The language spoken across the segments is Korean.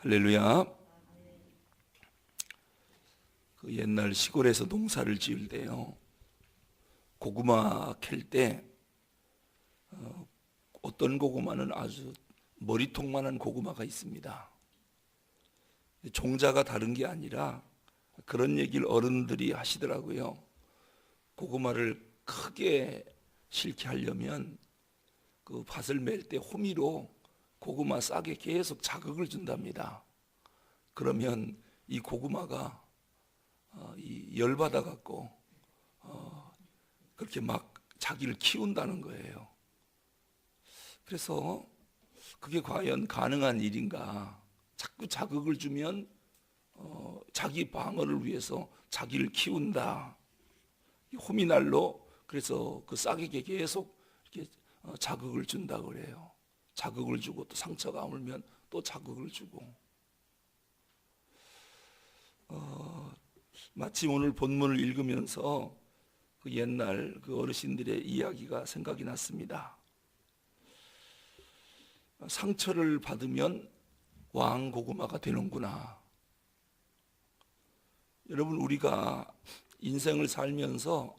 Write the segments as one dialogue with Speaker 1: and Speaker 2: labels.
Speaker 1: 할렐루야. 그 옛날 시골에서 농사를 지을 때요, 고구마 캘 때 어떤 고구마는 아주 머리통만한 고구마가 있습니다. 종자가 다른 게 아니라 그런 얘기를 어른들이 하시더라고요. 고구마를 크게 실게 하려면 그 밭을 맬 때 호미로 고구마 싹에 계속 자극을 준답니다. 그러면 이 고구마가 열받아 갖고 그렇게 막 자기를 키운다는 거예요. 그래서 그게 과연 가능한 일인가? 자꾸 자극을 주면 자기 방어를 위해서 자기를 키운다. 호미날로 그래서 그 싹에게 계속 이렇게 자극을 준다고 그래요. 자극을 주고 또 상처가 아물면 또 자극을 주고. 마침 오늘 본문을 읽으면서 그 옛날 그 어르신들의 이야기가 생각이 났습니다. 상처를 받으면 왕고구마가 되는구나. 여러분, 우리가 인생을 살면서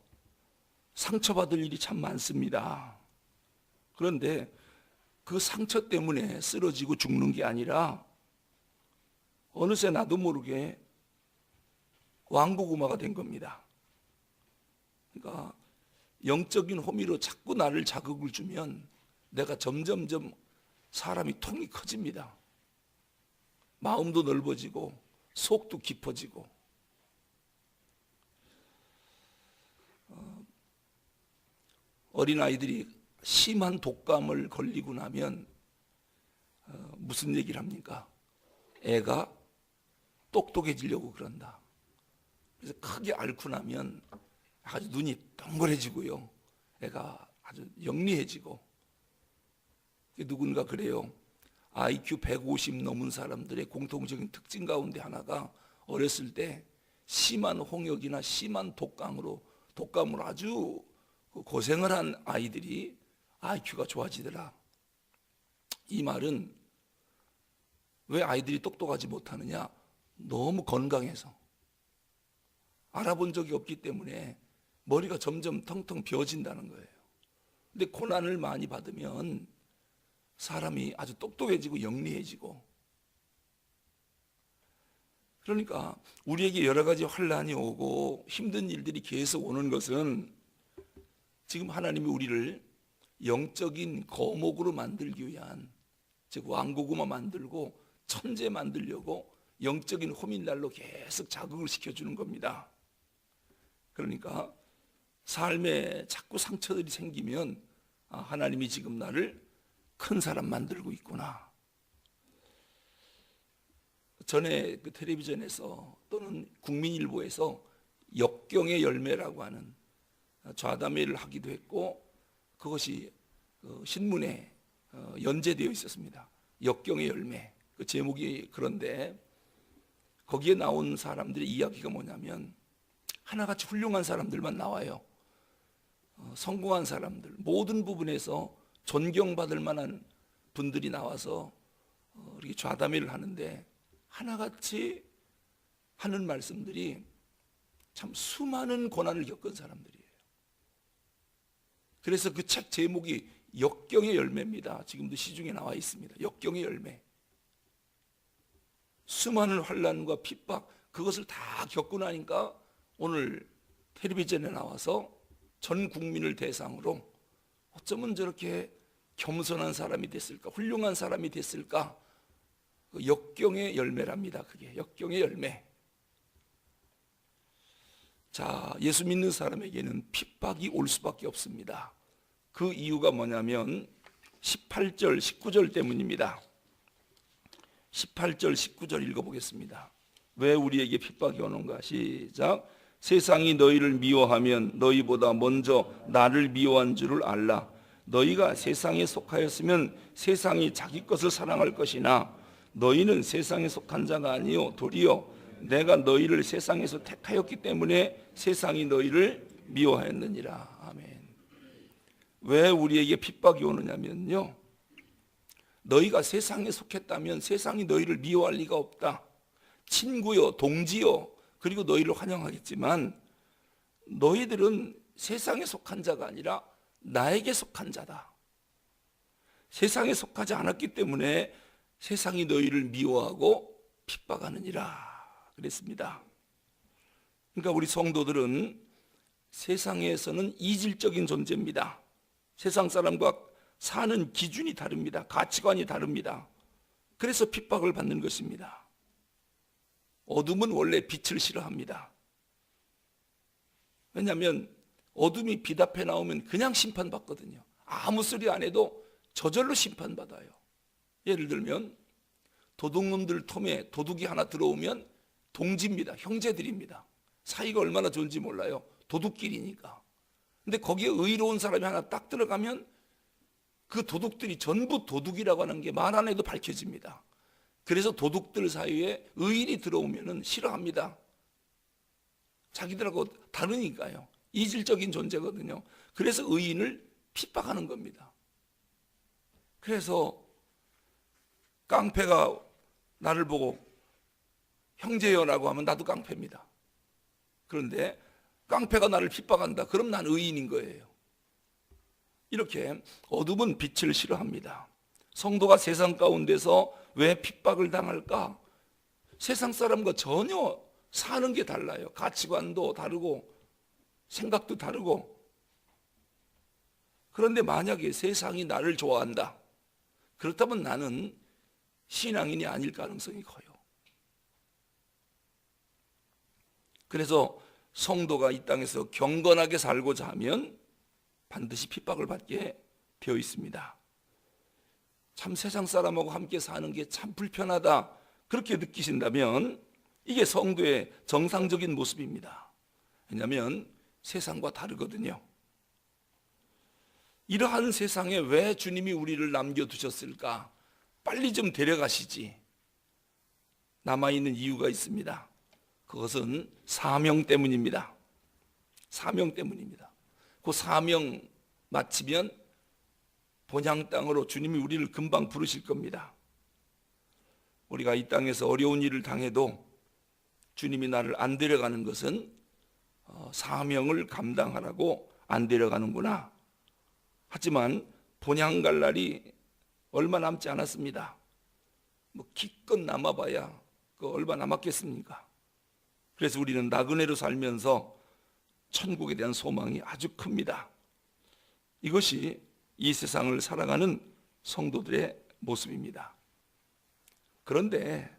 Speaker 1: 상처받을 일이 참 많습니다. 그런데 그 상처 때문에 쓰러지고 죽는 게 아니라 어느새 나도 모르게 왕고구마가 된 겁니다. 그러니까 영적인 호미로 자꾸 나를 자극을 주면 내가 점점점 사람이 통이 커집니다. 마음도 넓어지고 속도 깊어지고. 어린아이들이 심한 독감을 걸리고 나면 무슨 얘기를 합니까? 애가 똑똑해지려고 그런다. 그래서 크게 앓고 나면 아주 눈이 동그래지고요, 애가 아주 영리해지고. 누군가 그래요. IQ 150 넘은 사람들의 공통적인 특징 가운데 하나가 어렸을 때 심한 홍역이나 심한 독감으로 아주 고생을 한 아이들이 IQ가 좋아지더라. 이 말은 왜 아이들이 똑똑하지 못하느냐? 너무 건강해서. 알아본 적이 없기 때문에 머리가 점점 텅텅 비어진다는 거예요. 근데 고난을 많이 받으면 사람이 아주 똑똑해지고 영리해지고. 그러니까 우리에게 여러 가지 환난이 오고 힘든 일들이 계속 오는 것은 지금 하나님이 우리를 영적인 거목으로 만들기 위한, 즉 왕고구마 만들고 천재 만들려고 영적인 호민날로 계속 자극을 시켜주는 겁니다. 그러니까 삶에 자꾸 상처들이 생기면 하나님이 지금 나를 큰 사람 만들고 있구나. 전에 그 텔레비전에서 또는 국민일보에서 역경의 열매라고 하는 좌담회를 하기도 했고, 그것이 신문에 연재되어 있었습니다. 역경의 열매. 그 제목이 그런데 거기에 나온 사람들의 이야기가 뭐냐면 하나같이 훌륭한 사람들만 나와요. 성공한 사람들, 모든 부분에서 존경받을 만한 분들이 나와서 이렇게 좌담회를 하는데 하나같이 하는 말씀들이 참 수많은 고난을 겪은 사람들이에요. 그래서 그 책 제목이 역경의 열매입니다. 지금도 시중에 나와 있습니다. 역경의 열매. 수많은 환난과 핍박, 그것을 다 겪고 나니까 오늘 텔레비전에 나와서 전 국민을 대상으로 어쩌면 저렇게 겸손한 사람이 됐을까, 훌륭한 사람이 됐을까. 그 역경의 열매랍니다. 그게 역경의 열매. 자, 예수 믿는 사람에게는 핍박이 올 수밖에 없습니다. 그 이유가 뭐냐면 18절, 19절 때문입니다. 18절, 19절 읽어보겠습니다. 왜 우리에게 핍박이 오는가? 시작. 세상이 너희를 미워하면 너희보다 먼저 나를 미워한 줄을 알라. 너희가 세상에 속하였으면 세상이 자기 것을 사랑할 것이나 너희는 세상에 속한 자가 아니요 도리어 내가 너희를 세상에서 택하였기 때문에 세상이 너희를 미워하였느니라. 아멘. 왜 우리에게 핍박이 오느냐면요, 너희가 세상에 속했다면 세상이 너희를 미워할 리가 없다. 친구요, 동지요, 그리고 너희를 환영하겠지만 너희들은 세상에 속한 자가 아니라 나에게 속한 자다. 세상에 속하지 않았기 때문에 세상이 너희를 미워하고 핍박하느니라 그랬습니다. 그러니까 우리 성도들은 세상에서는 이질적인 존재입니다. 세상 사람과 사는 기준이 다릅니다. 가치관이 다릅니다. 그래서 핍박을 받는 것입니다. 어둠은 원래 빛을 싫어합니다. 왜냐하면 어둠이 빛 앞에 나오면 그냥 심판받거든요. 아무 소리 안 해도 저절로 심판받아요. 예를 들면 도둑놈들 틈에 도둑이 하나 들어오면 동지입니다. 형제들입니다. 사이가 얼마나 좋은지 몰라요. 도둑끼리니까. 근데 거기에 의로운 사람이 하나 딱 들어가면 그 도둑들이 전부 도둑이라고 하는 게 말 안 해도 밝혀집니다. 그래서 도둑들 사이에 의인이 들어오면 싫어합니다. 자기들하고 다르니까요. 이질적인 존재거든요. 그래서 의인을 핍박하는 겁니다. 그래서 깡패가 나를 보고 형제여라고 하면 나도 깡패입니다. 그런데 깡패가 나를 핍박한다. 그럼 난 의인인 거예요. 이렇게 어둠은 빛을 싫어합니다. 성도가 세상 가운데서 왜 핍박을 당할까? 세상 사람과 전혀 사는 게 달라요. 가치관도 다르고 생각도 다르고. 그런데 만약에 세상이 나를 좋아한다. 그렇다면 나는 신앙인이 아닐 가능성이 커요. 그래서 성도가 이 땅에서 경건하게 살고자 하면 반드시 핍박을 받게 되어 있습니다. 참 세상 사람하고 함께 사는 게 참 불편하다. 그렇게 느끼신다면 이게 성도의 정상적인 모습입니다. 왜냐하면 세상과 다르거든요. 이러한 세상에 왜 주님이 우리를 남겨두셨을까? 빨리 좀 데려가시지. 남아있는 이유가 있습니다. 그것은 사명 때문입니다. 사명 때문입니다. 그 사명 마치면 본향 땅으로 주님이 우리를 금방 부르실 겁니다. 우리가 이 땅에서 어려운 일을 당해도 주님이 나를 안 데려가는 것은 사명을 감당하라고 안 데려가는구나. 하지만 본향 갈 날이 얼마 남지 않았습니다. 뭐 기껏 남아봐야 그 얼마 남았겠습니까? 그래서 우리는 나그네로 살면서 천국에 대한 소망이 아주 큽니다. 이것이 이 세상을 살아가는 성도들의 모습입니다. 그런데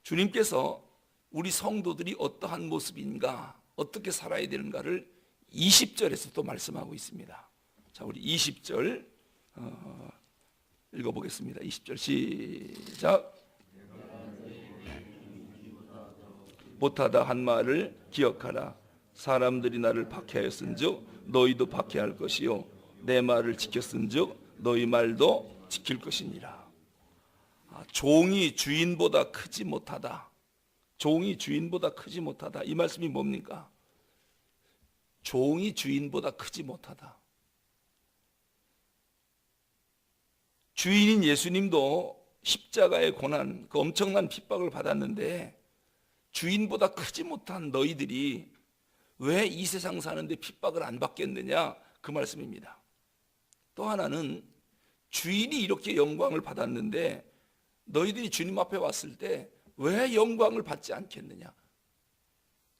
Speaker 1: 주님께서 우리 성도들이 어떠한 모습인가, 어떻게 살아야 되는가를 20절에서 또 말씀하고 있습니다. 자, 우리 20절 읽어보겠습니다. 20절 시작. 못하다 한 말을 기억하라. 사람들이 나를 박해하였은즉 너희도 박해할 것이요 내 말을 지켰은즉 너희 말도 지킬 것이니라. 종이 주인보다 크지 못하다. 종이 주인보다 크지 못하다. 이 말씀이 뭡니까? 종이 주인보다 크지 못하다. 주인인 예수님도 십자가의 고난, 그 엄청난 핍박을 받았는데 주인보다 크지 못한 너희들이 왜 이 세상 사는데 핍박을 안 받겠느냐? 그 말씀입니다. 또 하나는 주인이 이렇게 영광을 받았는데 너희들이 주님 앞에 왔을 때 왜 영광을 받지 않겠느냐?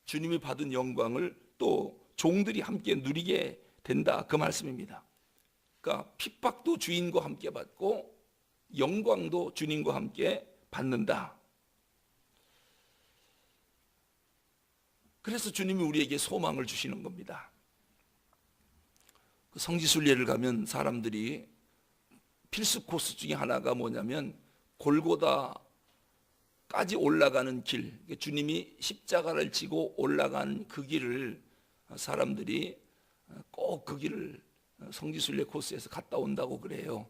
Speaker 1: 주님이 받은 영광을 또 종들이 함께 누리게 된다. 그 말씀입니다. 그러니까 핍박도 주인과 함께 받고 영광도 주님과 함께 받는다. 그래서 주님이 우리에게 소망을 주시는 겁니다. 그 성지순례를 가면 사람들이 필수 코스 중에 하나가 뭐냐면 골고다까지 올라가는 길, 주님이 십자가를 지고 올라간 그 길을 사람들이 꼭 그 길을 성지순례 코스에서 갔다 온다고 그래요.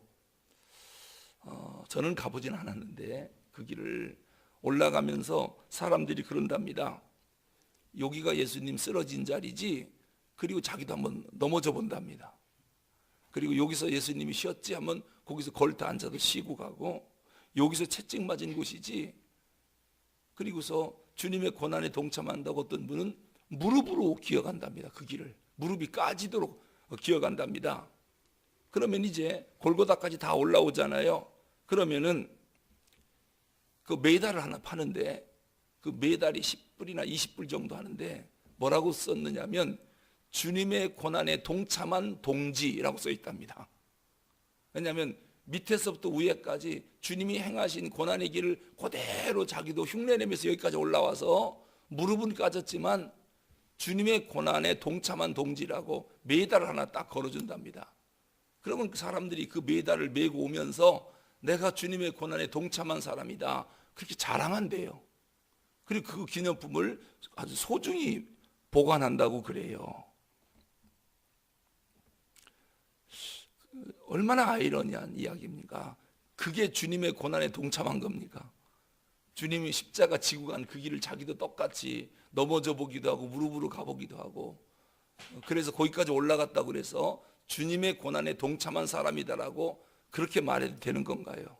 Speaker 1: 저는 가보진 않았는데 그 길을 올라가면서 사람들이 그런답니다. 여기가 예수님 쓰러진 자리지. 그리고 자기도 한번 넘어져 본답니다. 그리고 여기서 예수님이 쉬었지 하면 그 거기서 걸터 앉아도 쉬고 가고, 여기서 채찍 맞은 곳이지. 그리고서 주님의 고난에 동참한다고 어떤 분은 무릎으로 기어간답니다. 그 길을 무릎이 까지도록 기어간답니다. 그러면 이제 골고다까지 다 올라오잖아요. 그러면은 그 메달을 하나 파는데, 그 메달이 10불이나 20불 정도 하는데 뭐라고 썼느냐면 주님의 고난에 동참한 동지라고 써 있답니다. 왜냐하면 밑에서부터 위에까지 주님이 행하신 고난의 길을 그대로 자기도 흉내내면서 여기까지 올라와서 무릎은 까졌지만 주님의 고난에 동참한 동지라고 메달을 하나 딱 걸어준답니다. 그러면 그 사람들이 그 메달을 메고 오면서 내가 주님의 고난에 동참한 사람이다, 그렇게 자랑한대요. 그리고 그 기념품을 아주 소중히 보관한다고 그래요. 얼마나 아이러니한 이야기입니까? 그게 주님의 고난에 동참한 겁니까? 주님이 십자가 지고 간 그 길을 자기도 똑같이 넘어져 보기도 하고 무릎으로 가보기도 하고, 그래서 거기까지 올라갔다고 그래서 주님의 고난에 동참한 사람이다라고 그렇게 말해도 되는 건가요?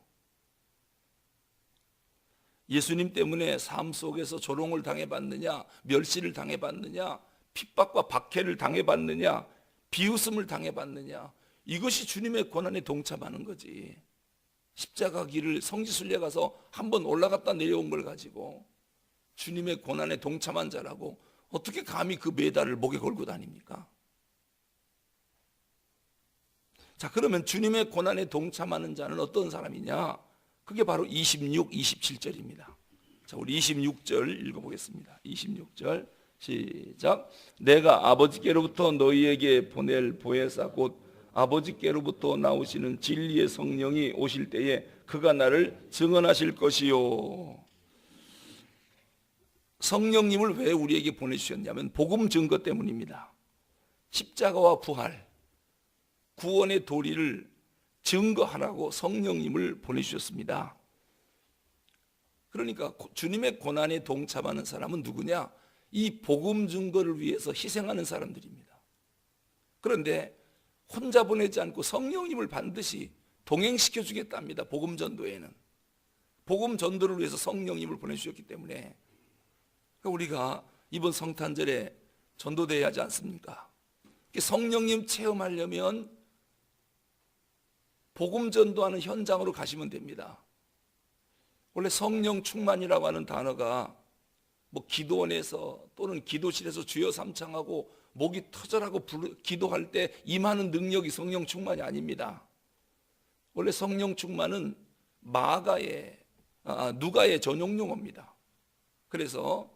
Speaker 1: 예수님 때문에 삶 속에서 조롱을 당해봤느냐, 멸시를 당해봤느냐, 핍박과 박해를 당해봤느냐, 비웃음을 당해봤느냐, 이것이 주님의 고난에 동참하는 거지. 십자가 길을 성지순례 가서 한번 올라갔다 내려온 걸 가지고 주님의 고난에 동참한 자라고 어떻게 감히 그 메달을 목에 걸고 다닙니까? 자, 그러면 주님의 고난에 동참하는 자는 어떤 사람이냐? 그게 바로 26, 27절입니다. 자, 우리 26절 읽어보겠습니다. 26절 시작. 내가 아버지께로부터 너희에게 보낼 보혜사 곧 아버지께로부터 나오시는 진리의 성령이 오실 때에 그가 나를 증언하실 것이요. 성령님을 왜 우리에게 보내주셨냐면 복음 증거 때문입니다. 십자가와 부활, 구원의 도리를 증거하라고 성령님을 보내주셨습니다. 그러니까 주님의 고난에 동참하는 사람은 누구냐? 이 복음 증거를 위해서 희생하는 사람들입니다. 그런데 혼자 보내지 않고 성령님을 반드시 동행시켜 주겠답니다. 복음 전도에는 복음 전도를 위해서 성령님을 보내주셨기 때문에 우리가 이번 성탄절에 전도대회 하지 않습니까? 성령님 체험하려면 복음 전도하는 현장으로 가시면 됩니다. 원래 성령 충만이라고 하는 단어가 뭐 기도원에서 또는 기도실에서 주여 삼창하고 목이 터져라고 기도할 때 임하는 능력이 성령 충만이 아닙니다. 원래 성령 충만은 누가의 전용 용어입니다. 그래서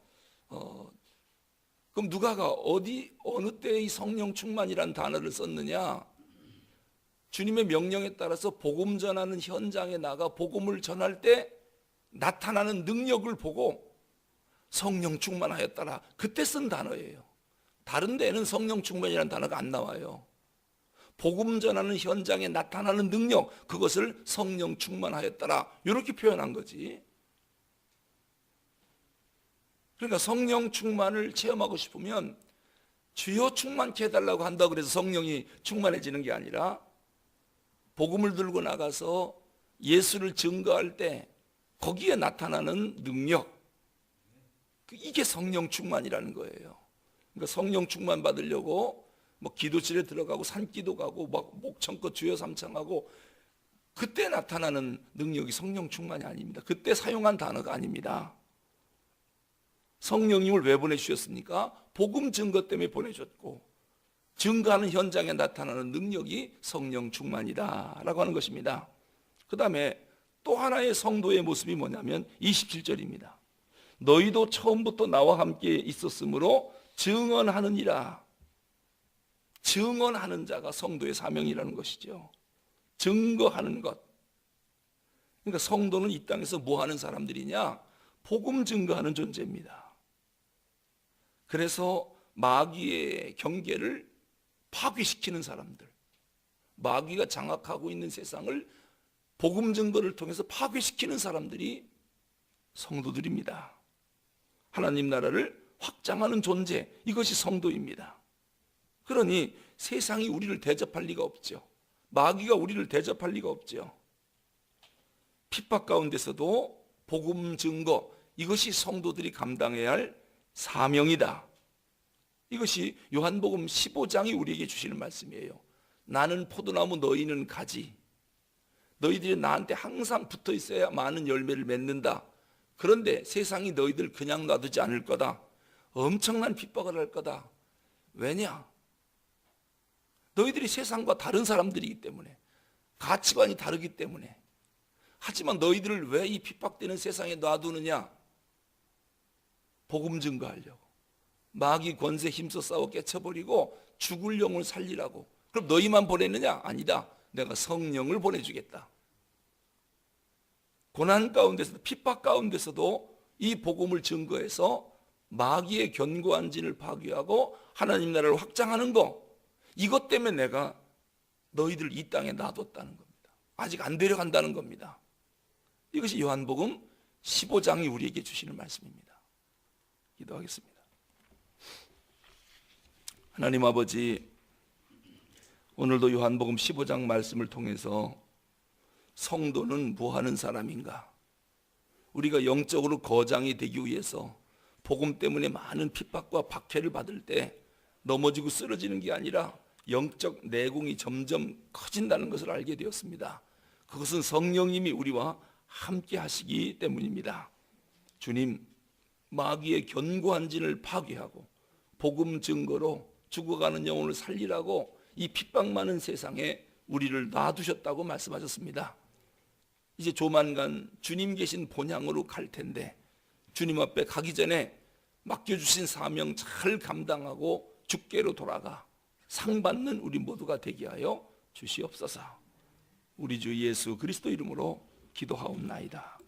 Speaker 1: 그럼 누가가 어느 때 이 성령 충만이라는 단어를 썼느냐? 주님의 명령에 따라서 복음 전하는 현장에 나가 복음을 전할 때 나타나는 능력을 보고 성령 충만하였더라, 그때 쓴 단어예요. 다른 데는 성령 충만이라는 단어가 안 나와요. 복음 전하는 현장에 나타나는 능력, 그것을 성령 충만하였더라, 이렇게 표현한 거지. 그러니까 성령 충만을 체험하고 싶으면 주여 충만케 해달라고 한다고 그래서 성령이 충만해지는 게 아니라 복음을 들고 나가서 예수를 증거할 때 거기에 나타나는 능력, 이게 성령 충만이라는 거예요. 그러니까 성령 충만 받으려고 뭐 기도실에 들어가고 산기도 가고 막 목청껏 주여 삼창하고 그때 나타나는 능력이 성령 충만이 아닙니다. 그때 사용한 단어가 아닙니다. 성령님을 왜 보내주셨습니까? 복음 증거 때문에 보내줬고 증거하는 현장에 나타나는 능력이 성령 충만이다 라고 하는 것입니다. 그 다음에 또 하나의 성도의 모습이 뭐냐면 27절입니다. 너희도 처음부터 나와 함께 있었으므로 증언하느니라. 증언하는 자가 성도의 사명이라는 것이죠. 증거하는 것. 그러니까 성도는 이 땅에서 뭐 하는 사람들이냐? 복음 증거하는 존재입니다. 그래서 마귀의 경계를 파괴시키는 사람들, 마귀가 장악하고 있는 세상을 복음 증거를 통해서 파괴시키는 사람들이 성도들입니다. 하나님 나라를 확장하는 존재, 이것이 성도입니다. 그러니 세상이 우리를 대접할 리가 없죠. 마귀가 우리를 대접할 리가 없죠. 핍박 가운데서도 복음 증거, 이것이 성도들이 감당해야 할 사명이다. 이것이 요한복음 15장이 우리에게 주시는 말씀이에요. 나는 포도나무, 너희는 가지. 너희들이 나한테 항상 붙어 있어야 많은 열매를 맺는다. 그런데 세상이 너희들 그냥 놔두지 않을 거다. 엄청난 핍박을 할 거다. 왜냐? 너희들이 세상과 다른 사람들이기 때문에, 가치관이 다르기 때문에. 하지만 너희들을 왜 이 핍박되는 세상에 놔두느냐? 복음 증거하려고. 마귀 권세 힘써 싸워 깨쳐버리고 죽을 영을 살리라고. 그럼 너희만 보내느냐? 아니다. 내가 성령을 보내주겠다. 고난 가운데서도, 핍박 가운데서도 이 복음을 증거해서 마귀의 견고한 진을 파괴하고 하나님 나라를 확장하는 거, 이것 때문에 내가 너희들 이 땅에 놔뒀다는 겁니다. 아직 안 데려간다는 겁니다. 이것이 요한복음 15장이 우리에게 주시는 말씀입니다. 기도하겠습니다. 하나님 아버지, 오늘도 요한복음 15장 말씀을 통해서 성도는 뭐 하는 사람인가? 우리가 영적으로 거장이 되기 위해서 복음 때문에 많은 핍박과 박해를 받을 때 넘어지고 쓰러지는 게 아니라 영적 내공이 점점 커진다는 것을 알게 되었습니다. 그것은 성령님이 우리와 함께 하시기 때문입니다. 주님, 마귀의 견고한 진을 파괴하고 복음 증거로 죽어가는 영혼을 살리라고 이 핍박 많은 세상에 우리를 놔두셨다고 말씀하셨습니다. 이제 조만간 주님 계신 본향으로 갈 텐데, 주님 앞에 가기 전에 맡겨주신 사명 잘 감당하고 주께로 돌아가 상 받는 우리 모두가 되게 하여 주시옵소서. 우리 주 예수 그리스도 이름으로 기도하옵나이다.